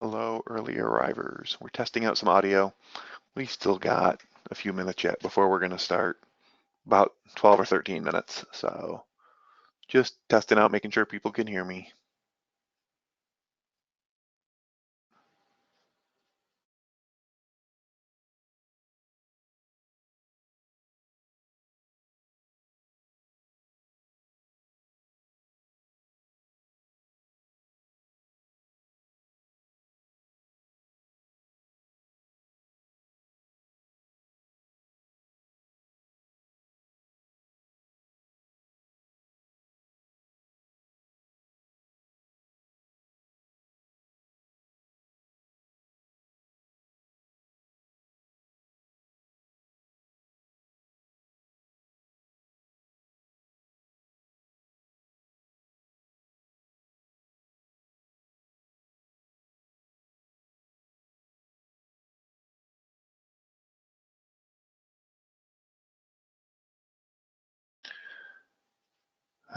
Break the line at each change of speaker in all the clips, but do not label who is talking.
Hello, early arrivers. We're testing out some audio. We still got a few minutes yet before we're going to start, about 12 or 13 minutes. So just testing out, making sure people can hear me.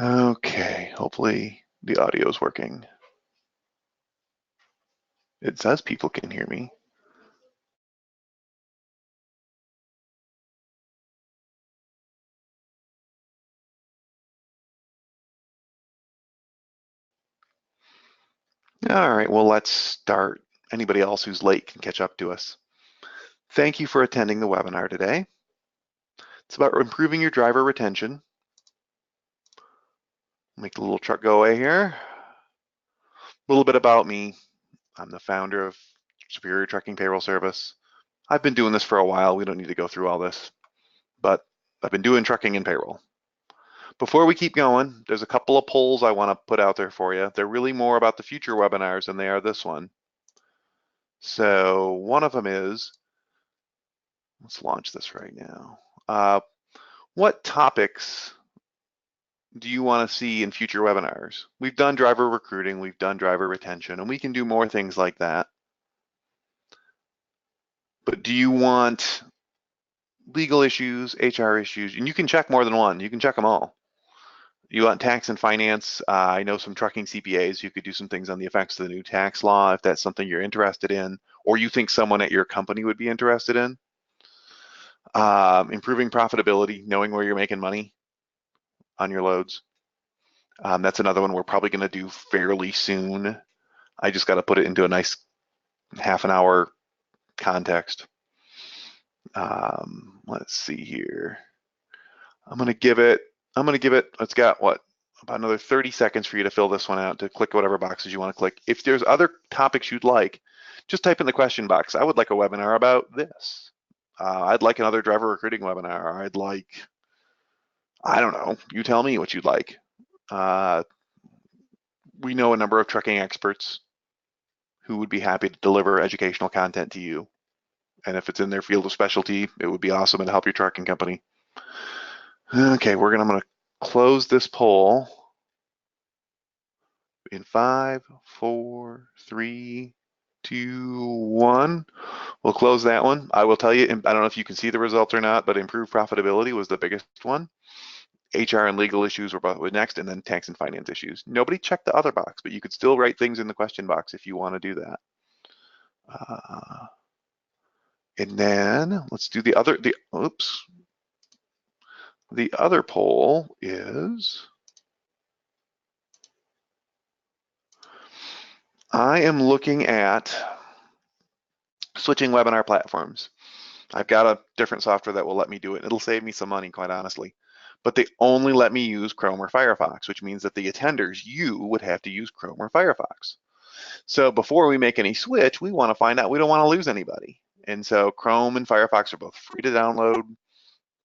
Okay, hopefully the audio is working. It says people can hear me. All right, well, let's start. Anybody else who's late can catch up to us. Thank you for attending the webinar today. It's about improving your driver retention. Make the little truck go away here. A little bit about me. I'm the founder of Superior Trucking Payroll Service. I've been doing this for a while. We don't need to go through all this, but I've been doing trucking and payroll. Before we keep going, there's a couple of polls I want to put out there for you. They're really more about the future webinars than they are this one. So one of them is, let's launch this right now. What topics do you want to see in future webinars? We've done driver recruiting, we've done driver retention, and we can do more things like that. But do you want legal issues, HR issues? And you can check more than one. You can check them all. You want tax and finance? I know some trucking CPAs. You could do some things on the effects of the new tax law if that's something you're interested in, or you think someone at your company would be interested in. Improving profitability, knowing where you're making money on your loads. That's another one we're probably going to do fairly soon. I just got to put it into a nice half an hour context. Let's see here. I'm going to give it, it's got what, about another 30 seconds for you to fill this one out, to click whatever boxes you want to click. If there's other topics you'd like, just type in the question box. I would like a webinar about this. I'd like another driver recruiting webinar. I'd like, I don't know, you tell me what you'd like. We know a number of trucking experts who would be happy to deliver educational content to you. And if it's in their field of specialty, it would be awesome to help your trucking company. Okay, I'm gonna close this poll in 5, 4, 3, 2, 1. We'll close that one. I will tell you, I don't know if you can see the results or not, but improved profitability was the biggest one. HR and legal issues were both next, and then tax and finance issues. Nobody checked the other box, but you could still write things in the question box if you want to do that. And then let's do the other, the other poll is, I am looking at switching webinar platforms. I've got a different software that will let me do it. It'll save me some money, quite honestly. But they only let me use Chrome or Firefox, which means that the attenders, you would have to use Chrome or Firefox. So before we make any switch, we want to find out, we don't want to lose anybody. And so Chrome and Firefox are both free to download.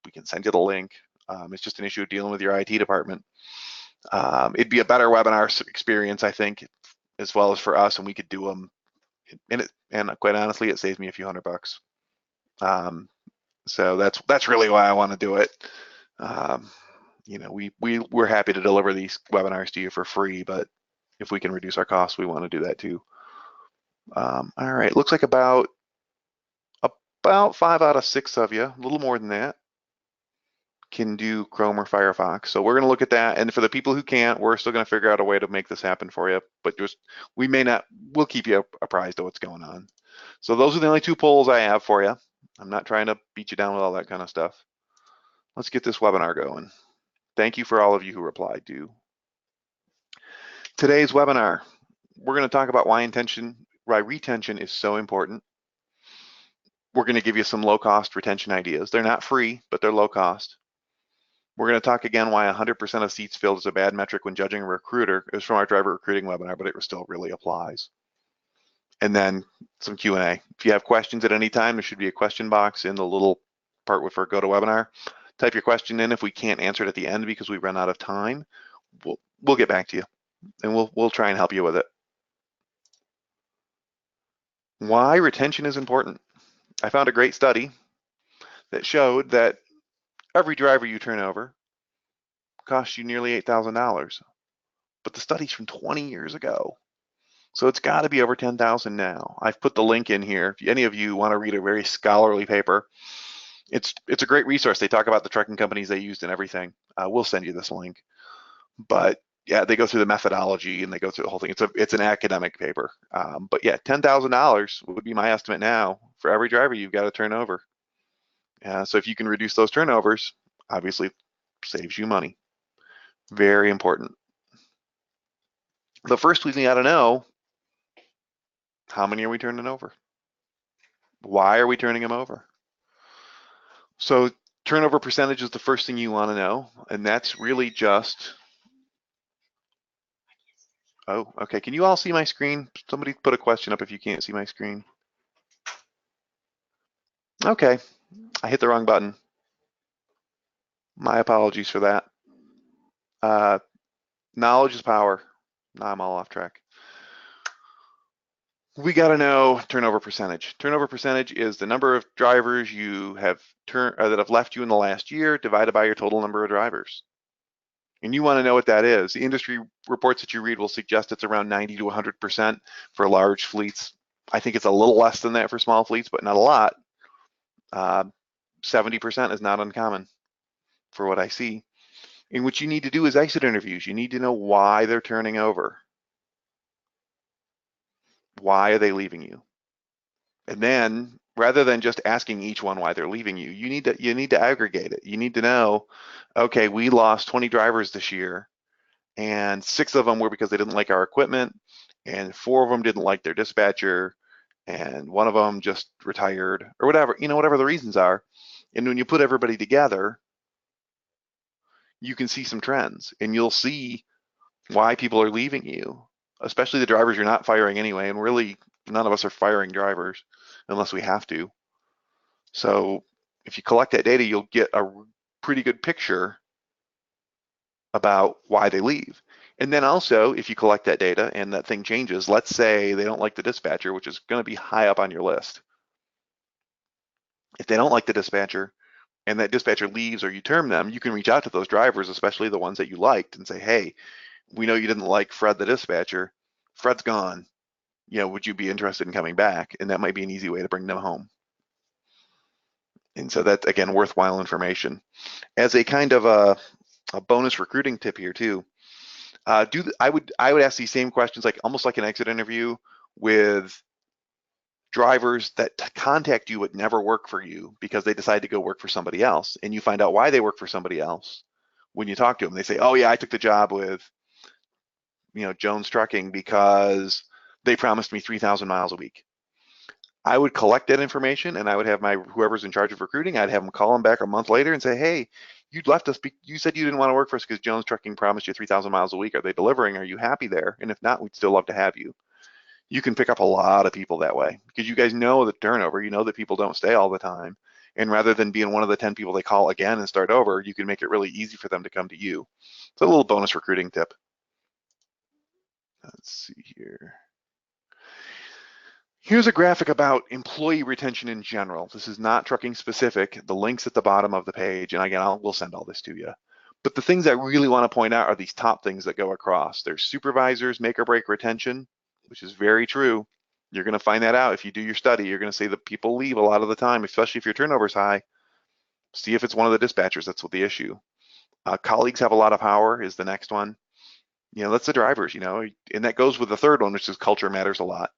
We can send you the link. It's just an issue of dealing with your IT department. It'd be a better webinar experience, I think, as well as for us, and we could do them. And quite honestly, it saves me a few $100. So that's really why I want to do it. You know, we're happy to deliver these webinars to you for free, but if we can reduce our costs, we want to do that too. All right, looks like about 5 out of 6 of you, a little more than that, can do Chrome or Firefox. So we're going to look at that. And for the people who can't, we're still going to figure out a way to make this happen for you. But just, we may not, we'll keep you apprised of what's going on. So those are the only 2 polls I have for you. I'm not trying to beat you down with all that kind of stuff. Let's get this webinar going. Thank you for all of you who replied to today's webinar. We're going to talk about why retention is so important. We're going to give you some low-cost retention ideas. They're not free, but they're low cost. We're going to talk again why 100% of seats filled is a bad metric when judging a recruiter. It was from our driver recruiting webinar, but it still really applies. And then some Q&A. If you have questions at any time, there should be a question box in the little part for GoToWebinar. Type your question in. If we can't answer it at the end because we run out of time, we'll get back to you, and we'll try and help you with it. Why retention is important. I found a great study that showed that every driver you turn over costs you nearly $8,000. But the study's from 20 years ago. So it's got to be over 10,000 now. I've put the link in here. If any of you want to read a very scholarly paper, it's a great resource. They talk about the trucking companies they used and everything. We'll send you this link. But yeah, they go through the methodology and they go through the whole thing. It's an academic paper. But yeah, $10,000 would be my estimate now for every driver you've got to turn over. So if you can reduce those turnovers, obviously saves you money. Very important. But first we got to know, how many are we turning over? Why are we turning them over? So turnover percentage is the first thing you want to know, and that's really just, oh, okay. Can you all see my screen? Somebody put a question up if you can't see my screen. Okay, I hit the wrong button. My apologies for that. Knowledge is power. Now I'm all off track. We got to know turnover percentage. Turnover percentage is the number of drivers you have that have left you in the last year divided by your total number of drivers. And you want to know what that is. The industry reports that you read will suggest it's around 90 to 100% for large fleets. I think it's a little less than that for small fleets, but not a lot. 70% is not uncommon for what I see. And what you need to do is exit interviews. You need to know why they're turning over. Why are they leaving you? And then rather than just asking each one why they're leaving you, you need to aggregate it. You need to know, okay, we lost 20 drivers this year, and 6 of them were because they didn't like our equipment, and 4 of them didn't like their dispatcher, and 1 of them just retired, or whatever, whatever the reasons are. And when you put everybody together, you can see some trends, and you'll see why people are leaving you, especially the drivers you're not firing anyway. And really, none of us are firing drivers unless we have to. So if you collect that data, you'll get a pretty good picture about why they leave. And then also, if you collect that data and that thing changes, let's say they don't like the dispatcher, which is going to be high up on your list. If they don't like the dispatcher and that dispatcher leaves or you term them, you can reach out to those drivers, especially the ones that you liked, and say, hey, we know you didn't like Fred the dispatcher. Fred's gone. Would you be interested in coming back? And that might be an easy way to bring them home. And so that's, again, worthwhile information. As a kind of a bonus recruiting tip here too, I would ask these same questions, like almost like an exit interview, with drivers that contact you but never work for you because they decide to go work for somebody else, and you find out why they work for somebody else when you talk to them. They say, oh yeah, I took the job with Jones Trucking because they promised me 3,000 miles a week. I would collect that information, and I would have whoever's in charge of recruiting, I'd have them call them back a month later and say, hey, you'd left us, you said you didn't want to work for us because Jones Trucking promised you 3,000 miles a week. Are they delivering? Are you happy there? And if not, we'd still love to have you. You can pick up a lot of people that way because you guys know the turnover. You know that people don't stay all the time. And rather than being one of the 10 people they call again and start over, you can make it really easy for them to come to you. It's a little bonus recruiting tip. Let's see here. Here's a graphic about employee retention in general. This is not trucking specific. The link's at the bottom of the page, and again, we'll send all this to you. But the things I really want to point out are these top things that go across. There's supervisors, make or break retention, which is very true. You're going to find that out if you do your study. You're going to see that people leave a lot of the time, especially if your turnover's high. See if it's one of the dispatchers that's with the issue. Colleagues have a lot of power is the next one. That's the drivers, and that goes with the third one, which is culture matters a lot.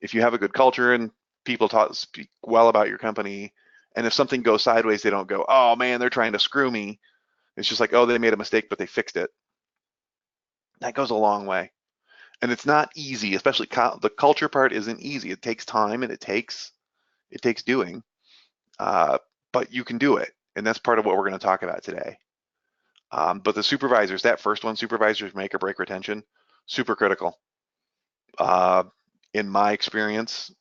If you have a good culture and people speak well about your company, and if something goes sideways, they don't go, oh man, they're trying to screw me. It's just like, oh, they made a mistake, but they fixed it. That goes a long way. And it's not easy, especially the culture part isn't easy. It takes time and it takes doing, uh, but you can do it. And that's part of what we're going to talk about today. But the supervisors, that first one, supervisors make or break retention, super critical. Uh, in my experience,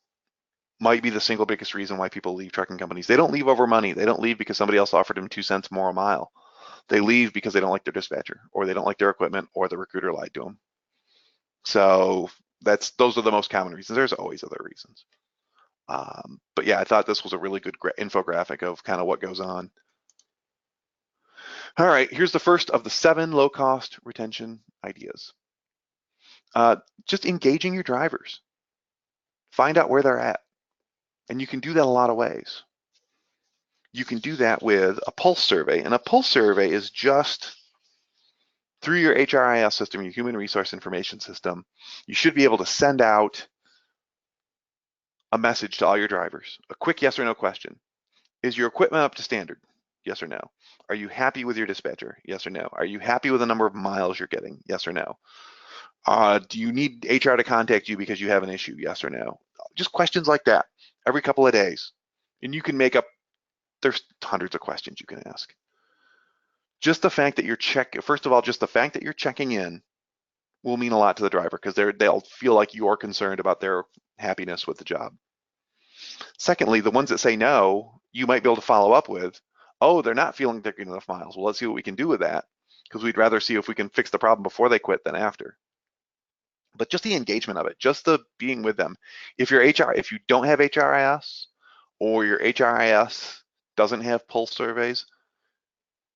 might be the single biggest reason why people leave trucking companies. They don't leave over money. They don't leave because somebody else offered them 2 cents more a mile. They leave because they don't like their dispatcher, or they don't like their equipment, or the recruiter lied to them. So those are the most common reasons. There's always other reasons. But yeah, I thought this was a really good infographic of kind of what goes on. All right, here's the first of the 7 low-cost retention ideas. Just engaging your drivers. Find out where they're at. And you can do that a lot of ways. You can do that with a pulse survey. And a pulse survey is just through your HRIS system, your human resource information system. You should be able to send out a message to all your drivers. A quick yes or no question. Is your equipment up to standard? Yes or no. Are you happy with your dispatcher? Yes or no. Are you happy with the number of miles you're getting? Yes or no. Do you need HR to contact you because you have an issue? Yes or no. Just questions like that every couple of days. And you can make up, there's hundreds of questions you can ask. Just the fact that first of all, just the fact that you're checking in will mean a lot to the driver because they'll feel like you're concerned about their happiness with the job. Secondly, the ones that say no, you might be able to follow up with, oh, they're not feeling they're getting enough miles. Well, let's see what we can do with that because we'd rather see if we can fix the problem before they quit than after. But just the engagement of it, just the being with them. If you don't have HRIS or your HRIS doesn't have pulse surveys,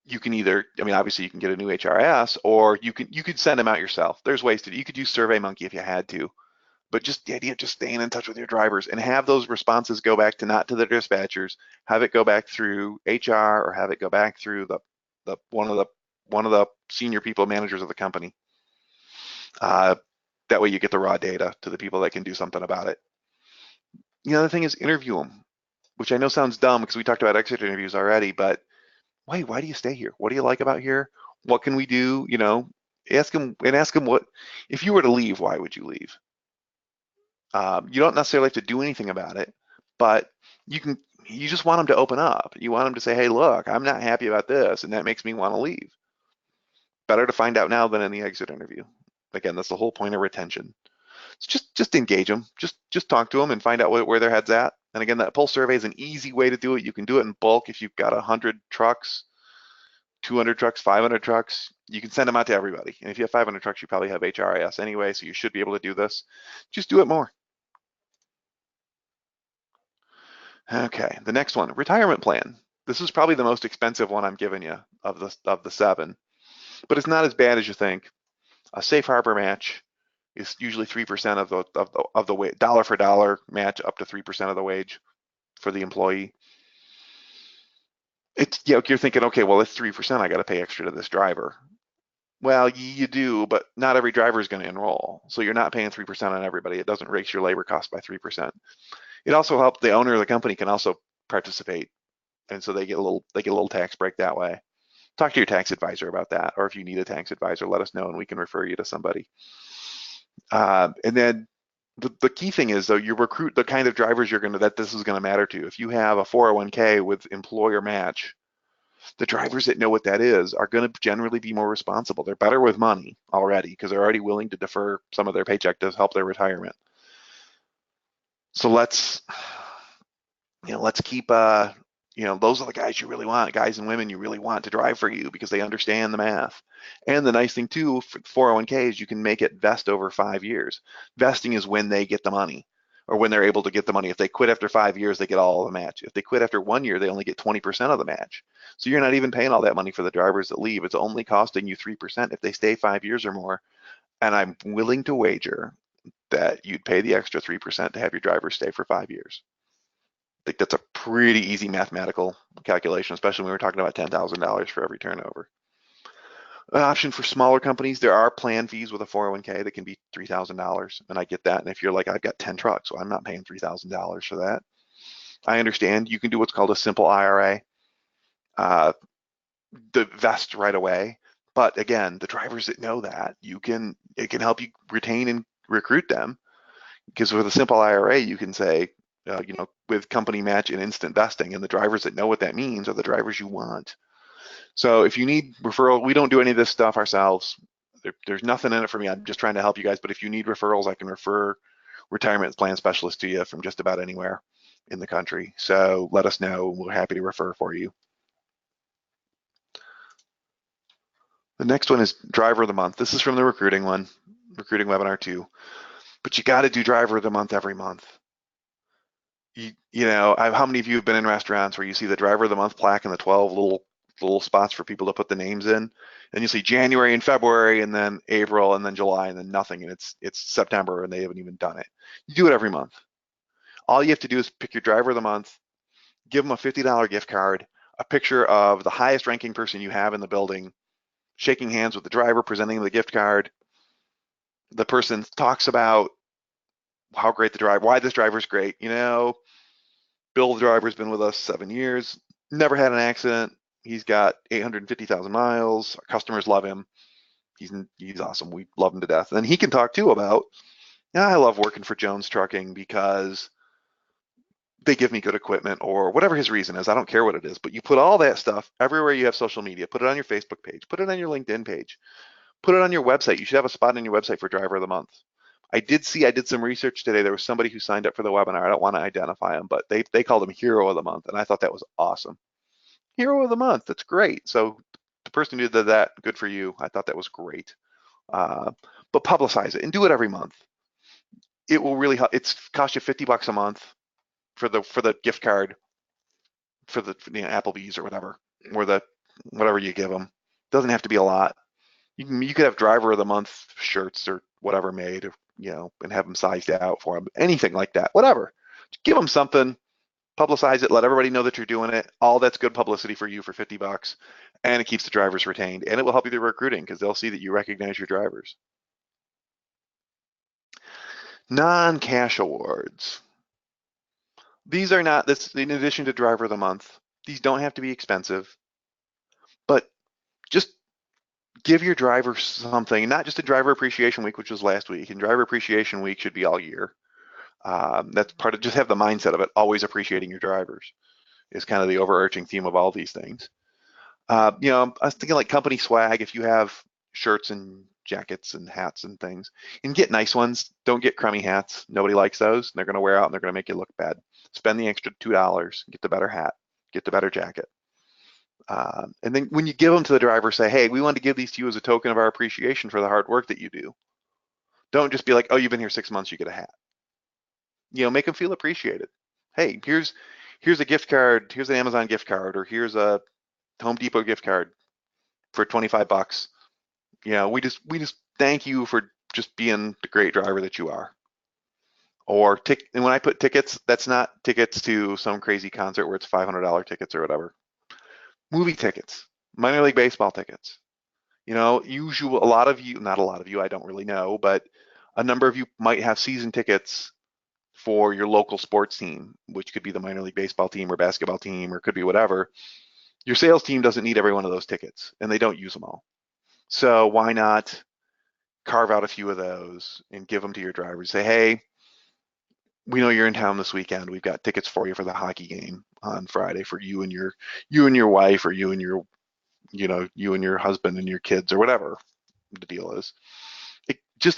you can either, obviously you can get a new HRIS or you could send them out yourself. There's ways to do. You could use SurveyMonkey if you had to. But just the idea of just staying in touch with your drivers and have those responses go back to not to the dispatchers, have it go back through HR or have it go back through one of the senior people managers of the company. That way you get the raw data to the people that can do something about it. The other thing is interview them, which I know sounds dumb because we talked about exit interviews already, but why do you stay here? What do you like about here? What can we do? Ask them what, if you were to leave, why would you leave? You don't necessarily have to do anything about it, but you just want them to open up. You want them to say, hey, look, I'm not happy about this, and that makes me want to leave. Better to find out now than in the exit interview. Again, that's the whole point of retention. So just engage them. Just talk to them and find out where their head's at. And again, that pulse survey is an easy way to do it. You can do it in bulk if you've got 100 trucks, 200 trucks, 500 trucks. You can send them out to everybody. And if you have 500 trucks, you probably have HRIS anyway, so you should be able to do this. Just do it more. Okay, the next one, retirement plan. This is probably the most expensive one I'm giving you of the 7, but it's not as bad as you think. A safe harbor match is usually 3% of the dollar for dollar match up to 3% of the wage for the employee. It's you're thinking, okay, well, it's 3%. I got to pay extra to this driver. Well, you do, but not every driver is going to enroll, so you're not paying 3% on everybody. It doesn't raise your labor cost by 3%. It also helps the owner of the company can also participate, and so they get a little tax break that way. Talk to your tax advisor about that, or if you need a tax advisor, let us know and we can refer you to somebody. And then the key thing is, though, you recruit the kind of drivers that this is going to matter to. If you have a 401k with employer match, the drivers that know what that is are going to generally be more responsible. They're better with money already because they're already willing to defer some of their paycheck to help their retirement. So let's keep those are the guys you really want, guys and women you really want to drive for you because they understand the math. And the nice thing too for 401k is you can make it vest over 5 years. Vesting is when they get the money or when they're able to get the money. If they quit after 5 years, they get all of the match. If they quit after 1 year, they only get 20% of the match. So you're not even paying all that money for the drivers that leave. It's only costing you 3% if they stay 5 years or more. And I'm willing to wager that you'd pay the extra 3% to have your drivers stay for 5 years. think that's a pretty easy mathematical calculation, especially when we're talking about $10,000 for every turnover. An option for smaller companies, there are plan fees with a 401k that can be $3,000, and I get that. And if you're like, I've got 10 trucks, so I'm not paying $3,000 for that. I understand. You can do what's called a simple IRA, uh, the vest right away. But again, the drivers that know that, it can help you retain and recruit them, because with a simple IRA, you can say, with company match and instant vesting, and the drivers that know what that means are the drivers you want. So if you need referral, we don't do any of this stuff ourselves. There's nothing in it for me. I'm just trying to help you guys. But if you need referrals, I can refer retirement plan specialists to you from just about anywhere in the country. So let us know. We're happy to refer for you. The next one is driver of the month. This is from the recruiting one, recruiting webinar 2. But you got to do driver of the month every month. How many of you have been in restaurants where you see the driver of the month plaque and the 12 little spots for people to put the names in, and you see January and February, and then April, and then July, and then nothing, and it's September, and they haven't even done it. You do it every month. All you have to do is pick your driver of the month, give them a $50 gift card, a picture of the highest ranking person you have in the building, shaking hands with the driver, presenting the gift card. The person talks about how great the driver, why this driver's great. Bill, the driver's been with us 7 years, never had an accident. He's got 850,000 miles. Our customers love him. He's awesome. We love him to death. And he can talk too about, I love working for Jones Trucking because they give me good equipment, or whatever his reason is. I don't care what it is, but you put all that stuff everywhere you have social media. Put it on your Facebook page. Put it on your LinkedIn page. Put it on your website. You should have a spot on your website for driver of the month. I did some research today. There was somebody who signed up for the webinar. I don't want to identify him, but they called him hero of the month, and I thought that was awesome. Hero of the month, that's great. So the person who did that, good for you. I thought that was great. But publicize it and do it every month. It will really help. It's cost you $50 a month for the gift card for the Applebee's or whatever, or whatever you give them. Doesn't have to be a lot. You could have driver of the month shirts or whatever made, and have them sized out for them. Anything like that, whatever. Just give them something. Publicize it, let everybody know that you're doing it. All that's good publicity for you for $50, and it keeps the drivers retained, and it will help you through recruiting because they'll see that you recognize your drivers. Non-cash awards. These are not, this in addition to driver of the month. These don't have to be expensive, but just give your driver something, not just a driver appreciation week, which was last week, and driver appreciation week should be all year. That's part of, just have the mindset of it, always appreciating your drivers is kind of the overarching theme of all these things. I was thinking like company swag, if you have shirts and jackets and hats and things, and get nice ones. Don't get crummy hats. Nobody likes those. They're going to wear out and they're going to make you look bad. Spend the extra $2, get the better hat, get the better jacket. And then when you give them to the driver, say, hey, we want to give these to you as a token of our appreciation for the hard work that you do. Don't just be like, oh, you've been here 6 months, you get a hat. Make them feel appreciated. Hey, here's a gift card, here's an Amazon gift card, or here's a Home Depot gift card for $25. We just thank you for just being the great driver that you are. And when I put tickets, that's not tickets to some crazy concert where it's $500 tickets or whatever. Movie tickets, minor league baseball tickets. A lot of you, not a lot of you, I don't really know, but a number of you might have season tickets for your local sports team, which could be the minor league baseball team or basketball team, or could be whatever. Your sales team doesn't need every one of those tickets, and they don't use them all. So why not carve out a few of those and give them to your drivers? Say, hey, we know you're in town this weekend. We've got tickets for you for the hockey game on Friday for you and your wife, or you and your husband and your kids, or whatever the deal is.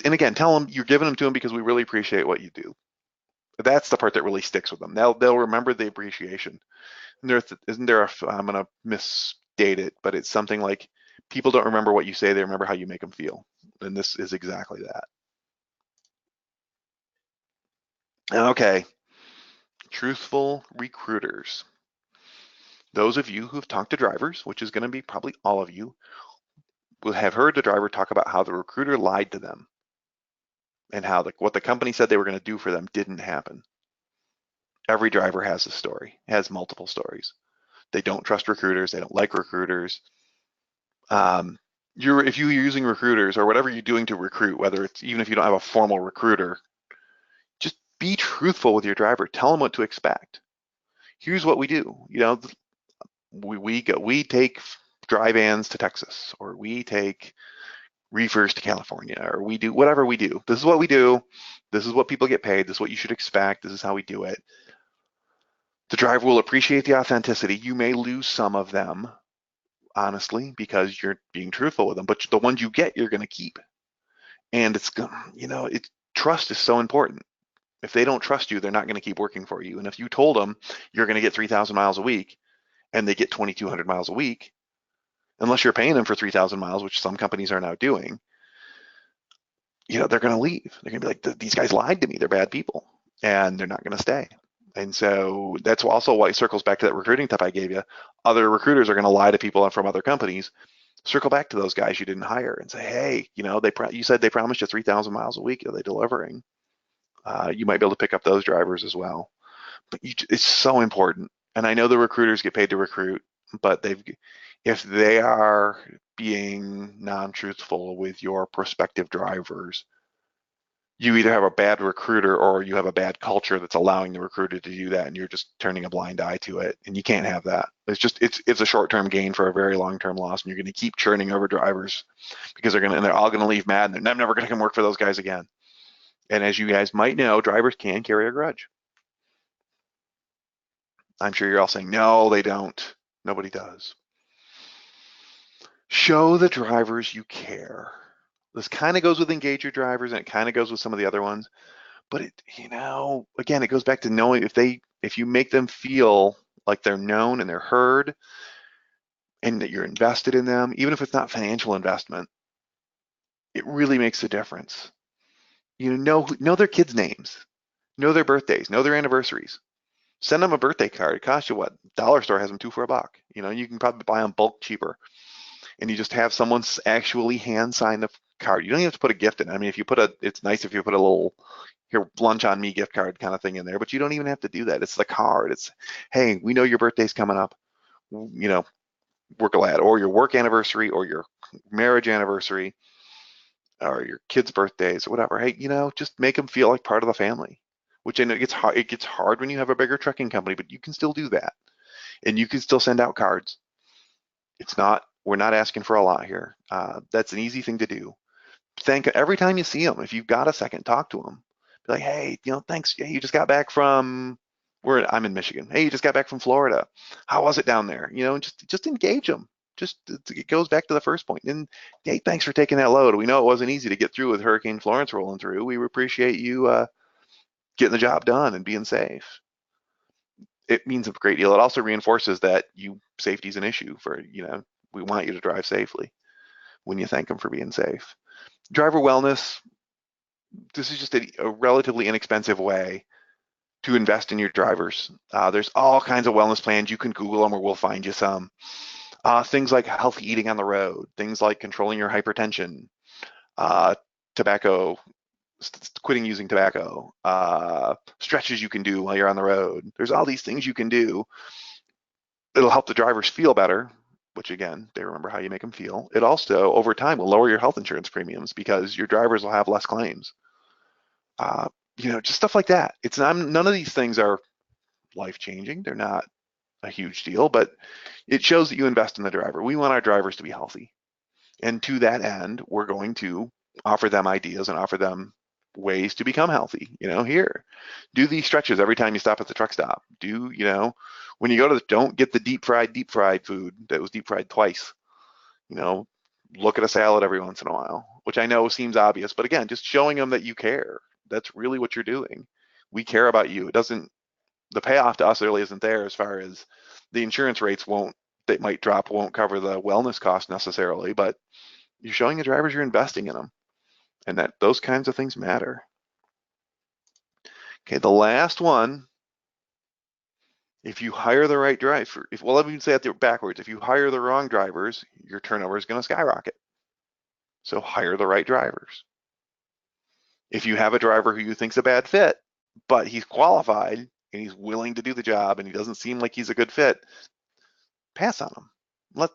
And again, tell them you're giving them to them because we really appreciate what you do. That's the part that really sticks with them. They'll remember the appreciation. Isn't there I'm going to misstate it, but it's something like, people don't remember what you say, they remember how you make them feel. And this is exactly that. Okay, truthful recruiters. Those of you who've talked to drivers, which is going to be probably all of you, will have heard the driver talk about how the recruiter lied to them and how what the company said they were going to do for them didn't happen. Every driver has a story, has multiple stories. They don't trust recruiters. They don't like recruiters. Um, if you're using recruiters or whatever you're doing to recruit, whether it's even if you don't have a formal recruiter, just be truthful with your driver. Tell them what to expect. Here's what we do. We take dry vans to Texas, or we take reefers to California, or we do whatever we do. This is what we do. This is what people get paid. This is what you should expect. This is how we do it. The driver will appreciate the authenticity. You may lose some of them, honestly, because you're being truthful with them, but the ones you get, you're going to keep. And trust is so important. If they don't trust you, they're not going to keep working for you. And if you told them you're going to get 3,000 miles a week and they get 2,200 miles a week, unless you're paying them for 3,000 miles, which some companies are now doing, they're going to leave. They're going to be like, these guys lied to me. They're bad people, and they're not going to stay. And so that's also why it circles back to that recruiting tip I gave you. Other recruiters are going to lie to people from other companies. Circle back to those guys you didn't hire and say, hey, you said they promised you 3,000 miles a week. Are they delivering? You might be able to pick up those drivers as well. But it's so important. And I know the recruiters get paid to recruit, but if they are being non-truthful with your prospective drivers, you either have a bad recruiter or you have a bad culture that's allowing the recruiter to do that, and you're just turning a blind eye to it, and you can't have that. It's a short-term gain for a very long-term loss, and you're going to keep churning over drivers because they're all going to leave mad, and they're never going to come work for those guys again. And as you guys might know, drivers can carry a grudge. I'm sure you're all saying, no, they don't. Nobody does. Show the drivers you care. This kind of goes with engage your drivers, and it kind of goes with some of the other ones. But again, it goes back to knowing if you make them feel like they're known and they're heard and that you're invested in them, even if it's not financial investment, it really makes a difference. Know their kids' names, know their birthdays, know their anniversaries. Send them a birthday card. It costs you what? Dollar store has them two for $1. You can probably buy them bulk cheaper. And you just have someone actually hand sign the card. You don't even have to put a gift in. I mean, it's nice if you put a little here lunch on me gift card kind of thing in there, but you don't even have to do that. It's the card. It's, hey, we know your birthday's coming up. We're glad, or your work anniversary, or your marriage anniversary, or your kids' birthdays, or whatever. Hey, just make them feel like part of the family. Which I know it gets hard when you have a bigger trucking company, but you can still do that, and you can still send out cards. We're not asking for a lot here. That's an easy thing to do. Every time you see them, if you've got a second, talk to them. Be like, hey, thanks. Yeah, you just got back from I'm in Michigan. Hey, you just got back from Florida. How was it down there? Just engage them. It goes back to the first point. And hey, thanks for taking that load. We know it wasn't easy to get through with Hurricane Florence rolling through. We appreciate you getting the job done and being safe. It means a great deal. It also reinforces that safety is an issue we want you to drive safely when you thank them for being safe. Driver wellness, this is just a relatively inexpensive way to invest in your drivers. There's all kinds of wellness plans. You can Google them or we'll find you some. Things like healthy eating on the road, things like controlling your hypertension, tobacco, quitting using tobacco, stretches you can do while you're on the road. There's all these things you can do. It'll help the drivers feel better, which again, they remember how you make them feel. It also, over time, will lower your health insurance premiums because your drivers will have less claims. Just stuff like that. None of these things are life-changing. They're not a huge deal, but it shows that you invest in the driver. We want our drivers to be healthy. And to that end, we're going to offer them ideas and offer them ways to become healthy. Here, do these stretches every time you stop at the truck stop. When you go don't get the deep fried food that was deep fried twice. Look at a salad every once in a while, which I know seems obvious, but again, just showing them that you care. That's really what you're doing. We care about you. The payoff to us really isn't there as far as the insurance rates that might drop won't cover the wellness cost necessarily, but you're showing the drivers you're investing in them and that those kinds of things matter. Okay, the last one, if you hire the right driver, let me say it backwards. If you hire the wrong drivers, your turnover is going to skyrocket. So hire the right drivers. If you have a driver who you think's a bad fit, but he's qualified and he's willing to do the job and he doesn't seem like he's a good fit, pass on him.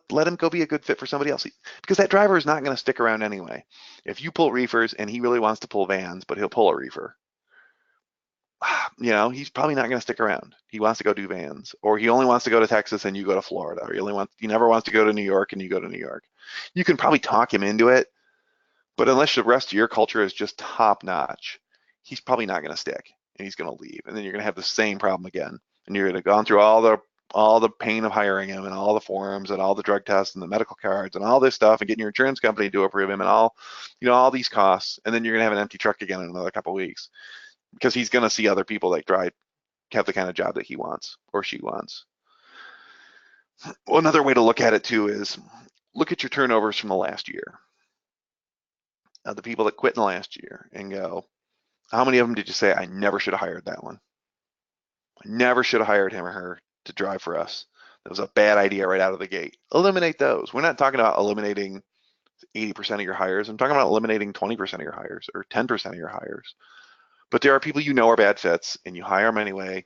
Let him go be a good fit for somebody else, because that driver is not going to stick around anyway. If you pull reefers and he really wants to pull vans, but he'll pull a reefer, he's probably not going to stick around. He wants to go do vans, or he only wants to go to Texas and you go to Florida, or he never wants to go to New York and you go to New York. You can probably talk him into it, but unless the rest of your culture is just top notch, he's probably not going to stick and he's going to leave. And then you're going to have the same problem again. And you're going to go through all the pain of hiring him and all the forms and all the drug tests and the medical cards and all this stuff and getting your insurance company to approve him and all these costs. And then you're going to have an empty truck again in another couple of weeks, because he's going to see other people that have the kind of job that he wants or she wants. Well, another way to look at it too is look at your turnovers from the last year. The people that quit in the last year, and go, how many of them did you say, I never should have hired that one? I never should have hired him or her to drive for us. That was a bad idea right out of the gate. Eliminate those. We're not talking about eliminating 80% of your hires. I'm talking about eliminating 20% of your hires or 10% of your hires. But there are people are bad fits, and you hire them anyway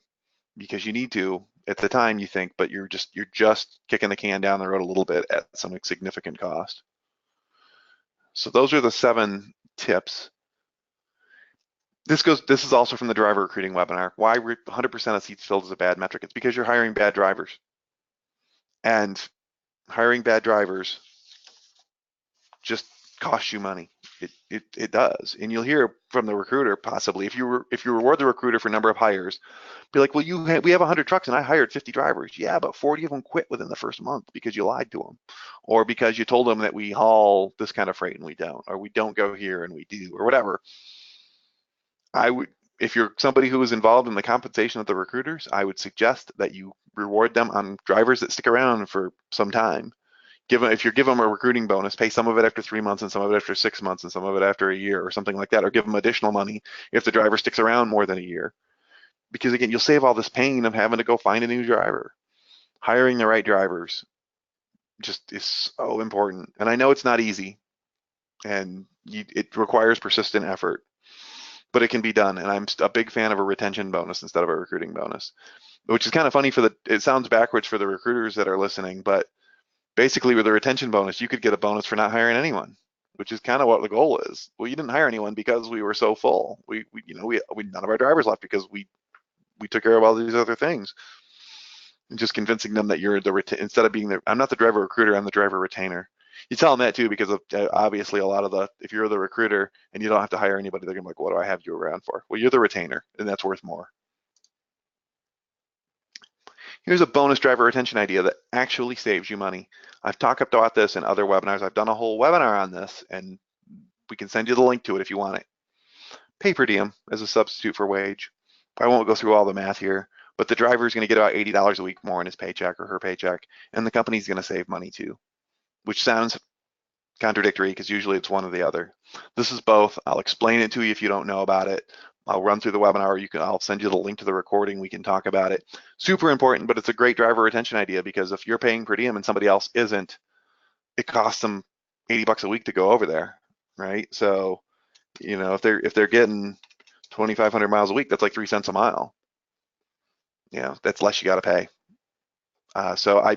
because you need to at the time, you think, but you're just kicking the can down the road a little bit at some significant cost. So those are the 7 tips. This is also from the driver recruiting webinar. Why 100% of seats filled is a bad metric? It's because you're hiring bad drivers. And hiring bad drivers just costs you money. It does. And you'll hear from the recruiter, possibly, if you reward the recruiter for number of hires, be like, well, we have 100 trucks and I hired 50 drivers. Yeah, but 40 of them quit within the first month because you lied to them, or because you told them that we haul this kind of freight and we don't, or we don't go here and we do, or whatever. If you're somebody who is involved in the compensation of the recruiters, I would suggest that you reward them on drivers that stick around for some time. If you give them a recruiting bonus, pay some of it after 3 months and some of it after 6 months and some of it after a year or something like that, or give them additional money if the driver sticks around more than a year. Because again, you'll save all this pain of having to go find a new driver. Hiring the right drivers just is so important. And I know it's not easy, and it requires persistent effort, but it can be done. And I'm a big fan of a retention bonus instead of a recruiting bonus, which is kind of funny it sounds backwards for the recruiters that are listening, but basically with a retention bonus, you could get a bonus for not hiring anyone, which is kind of what the goal is. Well, you didn't hire anyone because we were so full. We none of our drivers left because we took care of all these other things. And just convincing them that you're instead of being I'm not the driver recruiter, I'm the driver retainer. You tell them that too, because obviously if you're the recruiter and you don't have to hire anybody, they're gonna be like, what do I have you around for? Well, you're the retainer, and that's worth more. Here's a bonus driver retention idea that actually saves you money. I've talked about this in other webinars. I've done a whole webinar on this, and we can send you the link to it if you want it. Pay per diem as a substitute for wage. I won't go through all the math here, but the driver is going to get about $80 a week more in his paycheck or her paycheck, and the company's going to save money too, which sounds contradictory because usually it's one or the other. This is both. I'll explain it to you if you don't know about it. I'll run through the webinar. I'll send you the link to the recording. We can talk about it. Super important, but it's a great driver retention idea, because if you're paying per diem and somebody else isn't, it costs them $80 a week to go over there, right? So, if they're getting 2,500 miles a week, that's like 3 cents a mile. That's less you got to pay. So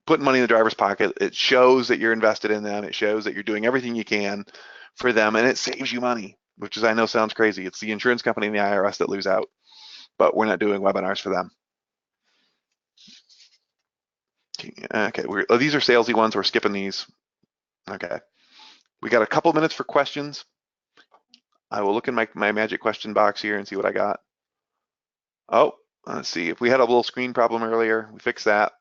putting money in the driver's pocket, it shows that you're invested in them. It shows that you're doing everything you can for them, and it saves you money, which is, I know, sounds crazy. It's the insurance company and the IRS that lose out, but we're not doing webinars for them. Okay, these are salesy ones. We're skipping these. Okay, we got a couple minutes for questions. I will look in my magic question box here and see what I got. Oh, let's see. If we had a little screen problem earlier, we fixed that.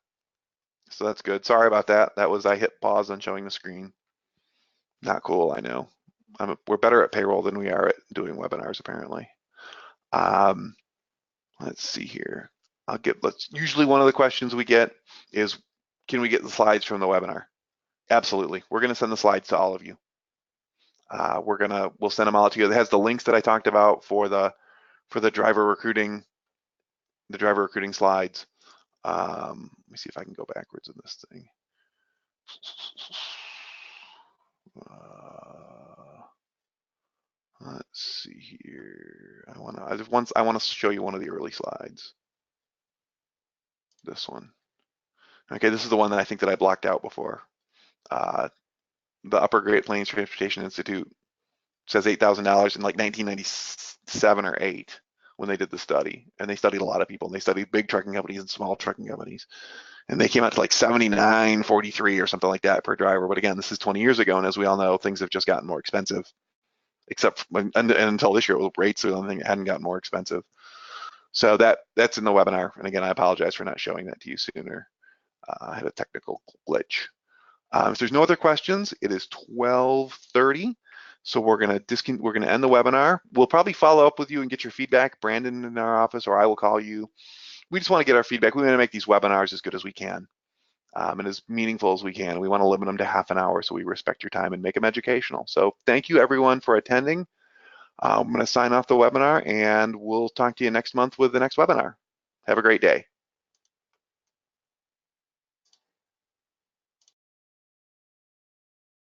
So that's good. Sorry about that. I hit pause on showing the screen. Not cool, I know. We're better at payroll than we are at doing webinars, apparently. Let's see here. Usually one of the questions we get is, can we get the slides from the webinar? Absolutely. We're going to send the slides to all of you. We'll send them all to you. It has the links that I talked about for the driver recruiting slides. Let me see if I can go backwards in this thing. Let's see here. I want to show you one of the early slides. This one. Okay, this is the one that I think that I blocked out before. Uh, the Upper Great Plains Transportation Institute says $8,000 in like 1997 or 8 when they did the study, and they studied a lot of people. And they studied big trucking companies and small trucking companies, and they came out to like 79.43 or something like that per driver. But again, this is 20 years ago, and as we all know, things have just gotten more expensive. Except and until this year, rates are the only thing that hadn't gotten more expensive. So that's in the webinar. And again, I apologize for not showing that to you sooner. I had a technical glitch. If there's no other questions, it is 12:30. So we're gonna end the webinar. We'll probably follow up with you and get your feedback. Brandon in our office, or I will call you. We just want to get our feedback. We want to make these webinars as good as we can, and as meaningful as we can. We want to limit them to half an hour so we respect your time and make them educational. So thank you everyone for attending. I'm going to sign off the webinar, and we'll talk to you next month with the next webinar. Have a great day.